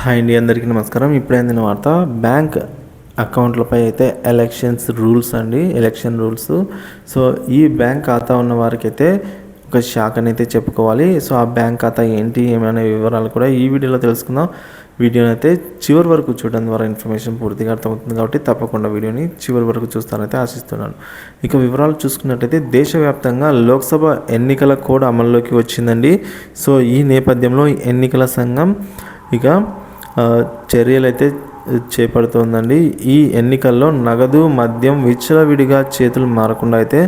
Hi అండి, అందరికీ నమస్కారం. ఇప్పుడే అందిన వార్త, బ్యాంక్ అకౌంట్లపై అయితే ఎలక్షన్ రూల్స్. సో ఈ బ్యాంక్ ఖాతా ఉన్న వారికి అయితే ఒక శాఖని అయితే చెప్పుకోవాలి. సో ఆ బ్యాంక్ ఖాతా ఏంటి, ఏమైనా వివరాలు కూడా ఈ వీడియోలో తెలుసుకుందాం. వీడియోని అయితే చివరి వరకు చూడడం ద్వారా ఇన్ఫర్మేషన్ పూర్తిగా అర్థమవుతుంది కాబట్టి తప్పకుండా వీడియోని చివరి వరకు చూస్తానైతే ఆశిస్తున్నాను. ఇక వివరాలు చూసుకున్నట్టయితే దేశవ్యాప్తంగా లోక్సభ ఎన్నికల కోడ్ అమల్లోకి వచ్చిందండి. సో ఈ నేపథ్యంలో ఎన్నికల సంఘం ఇక చర్యలు అయితే చేపడుతోందండి. ఈ ఎన్నికల్లో నగదు, మద్యం విచ్చలవిడిగా చేతులు మారకుండా అయితే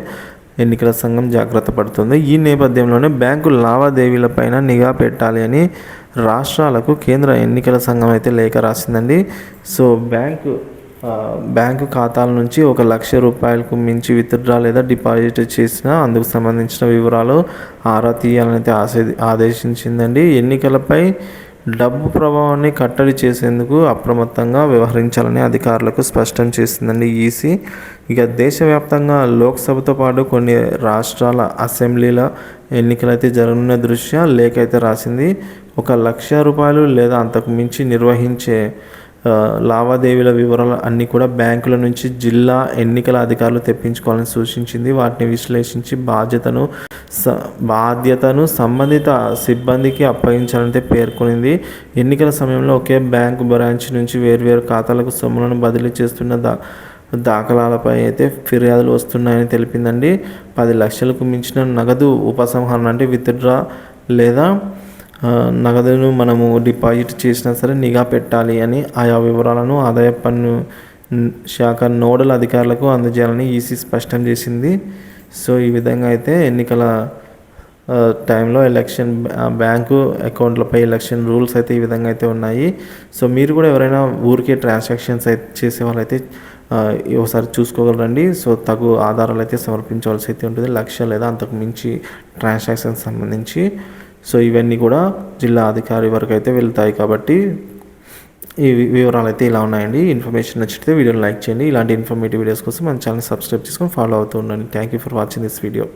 ఎన్నికల సంఘం జాగ్రత్త పడుతుంది. ఈ నేపథ్యంలోనే బ్యాంకు లావాదేవీలపైన నిఘా పెట్టాలి అని రాష్ట్రాలకు కేంద్ర ఎన్నికల సంఘం అయితే లేఖ రాసిందండి. సో బ్యాంకు ఖాతాల నుంచి 1,00,000 రూపాయలకు మించి విత్డ్రా లేదా డిపాజిట్ చేసిన అందుకు సంబంధించిన వివరాలు ఆరా తీయాలని అయితే ఆదేశించిందండి. ఎన్నికలపై డబ్బు ప్రభావాన్ని కట్టడి చేసేందుకు అప్రమత్తంగా వ్యవహరించాలని అధికారులకు స్పష్టం చేసిందండి ఈసీ. ఇక దేశవ్యాప్తంగా లోక్సభతో పాటు కొన్ని రాష్ట్రాల అసెంబ్లీల ఎన్నికలైతే జరగనున్న దృష్ట్యా లేఖ అయితే రాసింది. 1,00,000 రూపాయలు లేదా అంతకు మించి నిర్వహించే లావాదేవీల వివరాలు అన్నీ కూడా బ్యాంకుల నుంచి జిల్లా ఎన్నికల అధికారులు తెప్పించుకోవాలని సూచించింది. వాటిని విశ్లేషించి బాధ్యతను సంబంధిత సిబ్బందికి అప్పగించాలంటే పేర్కొనింది. ఎన్నికల సమయంలో ఒకే బ్యాంకు బ్రాంచ్ నుంచి వేర్వేరు ఖాతాలకు సొమ్ములను బదిలీ చేస్తున్న దాఖలాలపై అయితే ఫిర్యాదులు వస్తున్నాయని తెలిపిందండి. 10 లక్షలకు మించిన నగదు ఉపసంహరణ అంటే విత్డ్రా లేదా నగదును మనము డిపాజిట్ చేసినా సరే నిఘా పెట్టాలి అని ఆయా వివరాలను ఆదాయ పన్ను శాఖ నోడల్ అధికారులకు అందజేయాలని ఈసీ స్పష్టం చేసింది. సో ఈ విధంగా అయితే ఎన్నికల టైంలో బ్యాంకు అకౌంట్లపై ఎలక్షన్ రూల్స్ అయితే ఈ విధంగా అయితే ఉన్నాయి. సో మీరు కూడా ఎవరైనా ఊరికే ట్రాన్సాక్షన్స్ అయితే చేసే వాళ్ళైతే ఒకసారి చూసుకోగలరండి. సో తగు ఆధారాలు అయితే సమర్పించవలసి అయితే ఉంటుంది, 1,00,000 లేదా అంతకు మించి ట్రాన్సాక్షన్ సంబంధించి. సో ఇవన్నీ కూడా జిల్లా అధికారి వరకు అయితే వెళ్తాయి కాబట్టి ఈ వివరాలు అయితే ఇలా ఉన్నాయండి. ఇన్ఫర్మేషన్ నచ్చితే వీడియోని లైక్ చేయండి. ఇలాంటి ఇన్ఫర్మేటివ్ వీడియోస్ కోసం మన ఛానల్ సబ్స్క్రైబ్ చేసుకొని ఫాలో అవుతూ ఉండండి. Thank you for watching this video.